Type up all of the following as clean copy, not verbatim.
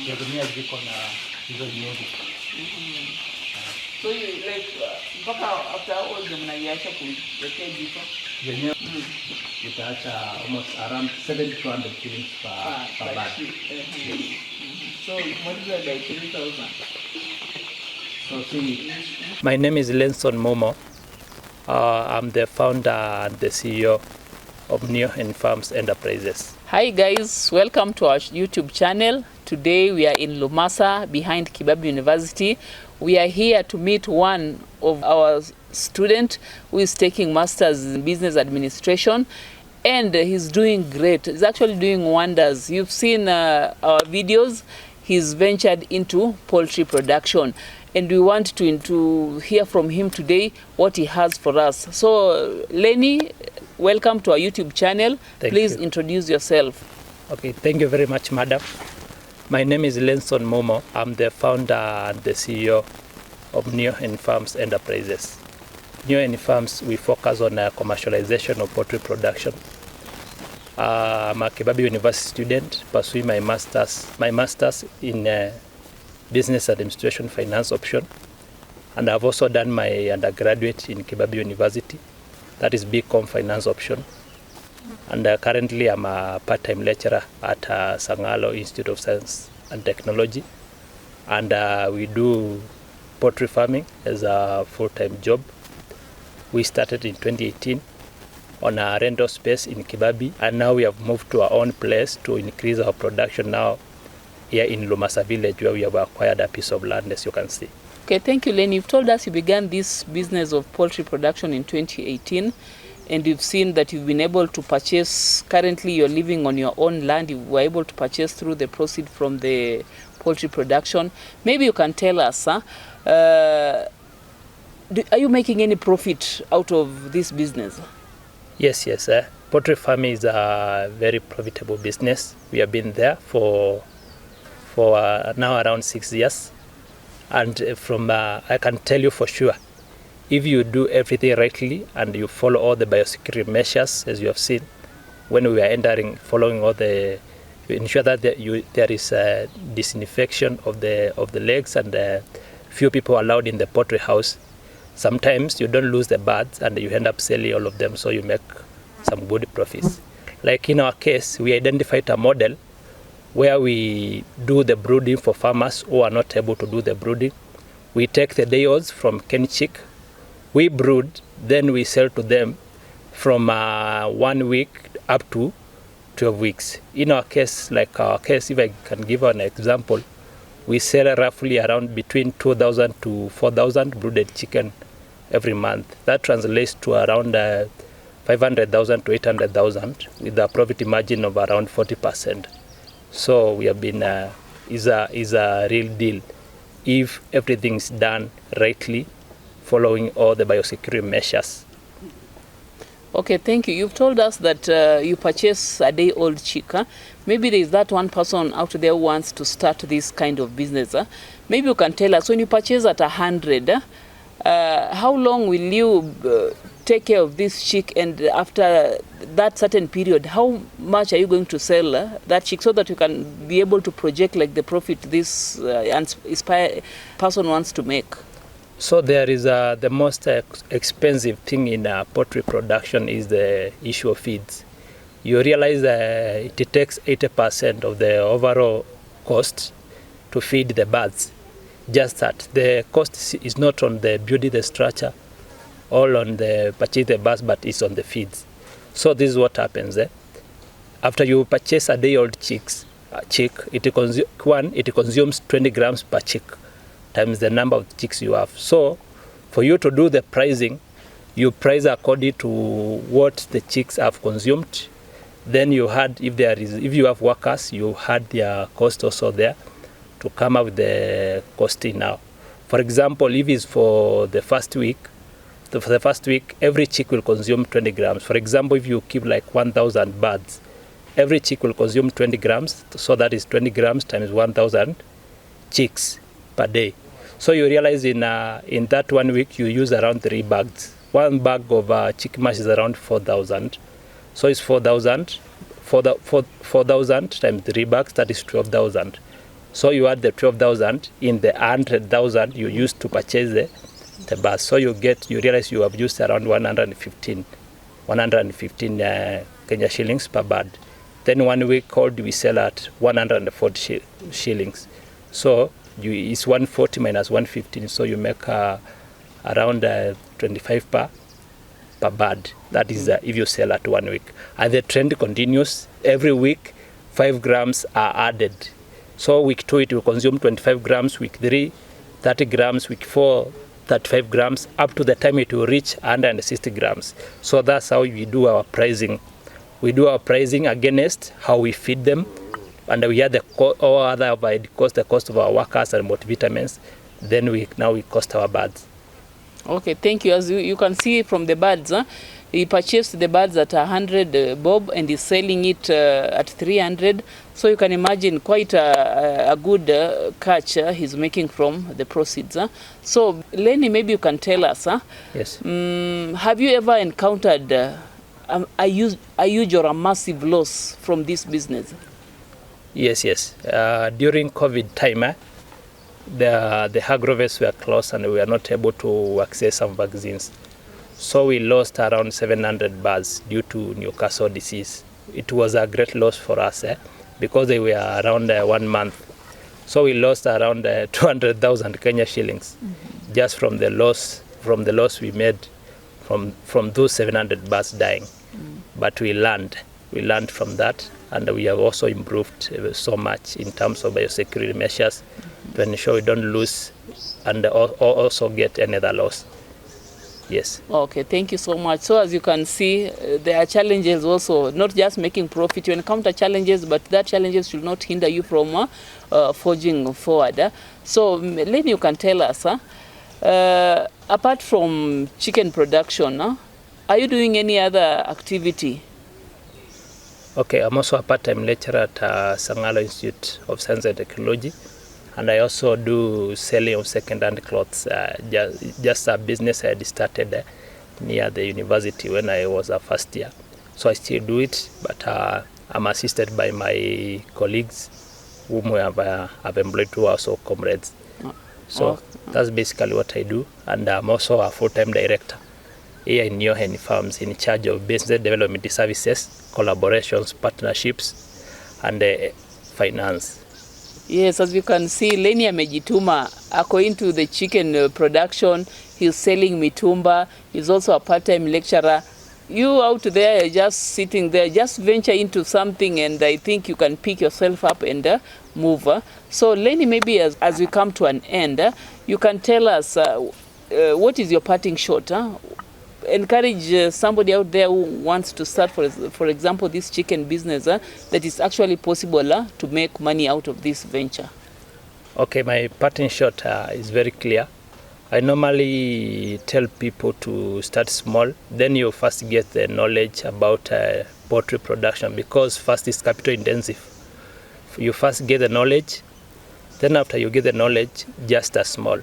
Dunia ziko na hizo nyingi. So you like mpaka after all mnaiacha kuwekea jiko? Yenyewe itaacha almost around 700 shillings per bag. So multiplied by 3,000. So see, my name is Lenson Momo. I'm the founder and the CEO of Neo and Farms Enterprises. Hi guys, welcome to our YouTube channel. Today we are in Lumasa behind Kibabi University. We are here to meet one of our students who is taking masters in business administration, and he's doing great. He's actually doing wonders. You've seen our videos. He's ventured into poultry production, and we want to hear from him today what he has for us. So Lenny, welcome to our YouTube channel. Please introduce yourself. Okay, thank you very much, madam. My name is Lenson Momo. I'm the founder and the CEO of Neo and Farms Enterprises. Neo and Farms, we focus on commercialization of poultry production. I'm a Kibabi University student pursuing my masters in business administration finance option, and I've also done my undergraduate in Kibabi University, that is BCom finance option. And currently I'm a part-time lecturer at Sangalo Institute of Science and Technology, and we do poultry farming as a full-time job. We started in 2018 on a rental space in Kibabi, and now we have moved to our own place to increase our production now here in Lumasa village, where we have acquired a piece of land, as you can see. Okay, thank you, Lenny. You've told us you began this business of poultry production in 2018. And you've seen that you've been able to purchase, currently you're living on your own land, you were able to purchase through the proceeds from the poultry production. Maybe you can tell us, are you making any profit out of this business? Yes. Poultry farming is a very profitable business. We have been there for now around 6 years. And I can tell you for sure, if you do everything rightly and you follow all the biosecurity measures, as you have seen, when we are entering, following all the, you ensure that there is a disinfection of the legs, and few people allowed in the poultry house. Sometimes you don't lose the birds and you end up selling all of them, so you make some good profits. Like in our case, we identified a model where we do the brooding for farmers who are not able to do the brooding. We take the day-olds from Ken chick, we brood, then we sell to them from 1 week up to 12 weeks. In our case, if I can give an example, we sell roughly around between 2,000 to 4,000 brooded chicken every month. That translates to around 500,000 to 800,000 with a profit margin of around 40%. So we have been, is a real deal if everything's done rightly, following all the biosecurity measures. Okay, thank you. You've told us that you purchase a day-old chick. Maybe there is that one person out there who wants to start this kind of business. Maybe you can tell us, when you purchase at 100, how long will you take care of this chick, and after that certain period, how much are you going to sell that chick, so that you can be able to project like the profit this inspired person wants to make? So there is the most expensive thing in poultry production is the issue of feeds. You realize it takes 80% of the overall cost to feed the birds. Just that the cost is not on the beauty, the structure, all on the purchase the birds, but it's on the feeds. So this is what happens. After you purchase a day-old chick, it consumes 20 grams per chick, times the number of chicks you have. So for you to do the pricing, you price according to what the chicks have consumed. Then you had, if you have workers, you had their cost also there to come up with the costing now. For example, if it's for the first week, every chick will consume 20 grams. For example, if you keep like 1,000 birds, every chick will consume 20 grams. So that is 20 grams times 1,000 chicks per day. So you realize in that 1 week you use around 3 bags. One bag of chick mash is around 4,000. So it's 4,000 times 3 bags, that is 12,000. So you add the 12,000 in the 100,000 you used to purchase the birds. So you realize you have used around 115 Kenya shillings per bird. Then 1 week old we sell at 140 shillings. So it's 140 minus 115, so you make around 25 per bird. That is if you sell at 1 week. And the trend continues. Every week 5 grams are added. So week 2 it will consume 25 grams, week 3 30 grams, week 4 35 grams, up to the time it will reach 160 grams. So that's how we do our pricing. We do our pricing against how we feed them, and we add all other overhead cost, the cost of our workers and multivitamins. Then we cost our birds. Okay, thank you. As you can see from the birds, he purchased the birds at 100 bob and is selling it at 300. So you can imagine quite a good catch he's making from the proceeds. So Lenny, maybe you can tell us. Yes. Have you ever encountered a huge or a massive loss from this business? Yes. During COVID time, the agrovests were closed and we were not able to access some vaccines. So we lost around 700 birds due to Newcastle disease. It was a great loss for us because they were around 1 month. So we lost around 200,000 Kenya shillings just from the loss we made from those 700 birds dying. But we learned from that, and we have also improved so much in terms of biosecurity measures to ensure we don't lose and also get another loss. Yes. Okay, thank you so much. So as you can see, there are challenges also, not just making profit. You encounter challenges, but that challenges should not hinder you from forging forward. So Lenny, you can tell us, apart from chicken production, are you doing any other activity? Okay, I'm also a part-time lecturer at Sangalo Institute of Science and Technology. And I also do selling of second-hand clothes, just a business I had started near the university when I was a first year. So I still do it, but I'm assisted by my colleagues whom we have employed to also comrades. So that's basically what I do. And I'm also a full-time director here in New Hen Farms, in charge of business development services, collaborations, partnerships, and finance. Yes, as you can see, Lenny amejituma, ako into the chicken production. He's selling mitumba. He's also a part-time lecturer. You out there just sitting there, just venture into something, and I think you can pick yourself up and move. So Lenny, maybe as we come to an end, you can tell us what is your parting shot? Encourage somebody out there who wants to start, for example, this chicken business, that is actually possible to make money out of this venture. Okay, my parting shot is very clear. I normally tell people to start small. Then you first get the knowledge about poultry production, because first it's capital intensive. You first get the knowledge, then after you get the knowledge, just start small.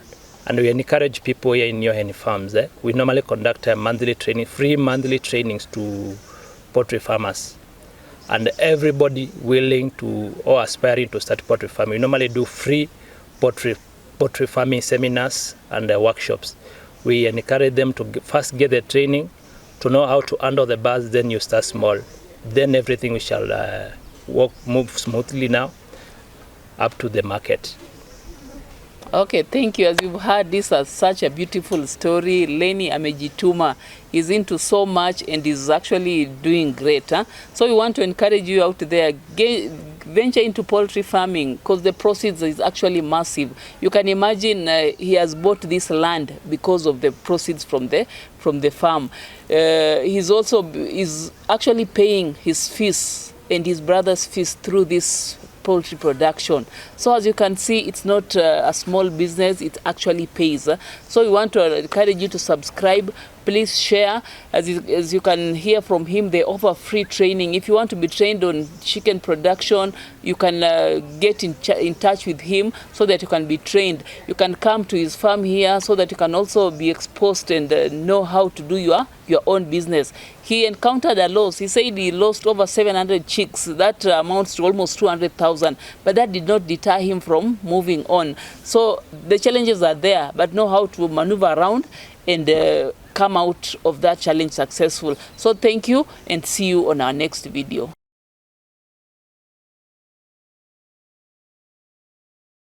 And we encourage people here in New Hen Farms. We normally conduct free monthly trainings to poultry farmers. And everybody willing to or aspiring to start poultry farming, we normally do free poultry farming seminars and workshops. We encourage them to first get the training, to know how to handle the birds, then you start small. Then everything we shall move smoothly now up to the market. Okay, thank you. As you've heard, this is such a beautiful story. Lenny amejituma. He's into so much and is actually doing great. So we want to encourage you out there, venture into poultry farming, because the proceeds is actually massive. You can imagine he has bought this land because of the proceeds from the farm. He's actually paying his fees and his brother's fees through this poultry production. So as you can see, it's not a small business, it actually pays. So we want to encourage you to subscribe, please share. As you can hear from him, they offer free training. If you want to be trained on chicken production, you can get in touch with him so that you can be trained. You can come to his farm here so that you can also be exposed and know how to do your own business. He encountered a loss. He said he lost over 700 chicks. That amounts to almost 200,000. But that did not deter him from moving on. So the challenges are there, but know how to maneuver around and come out of that challenge successful. So thank you, and see you on our next video.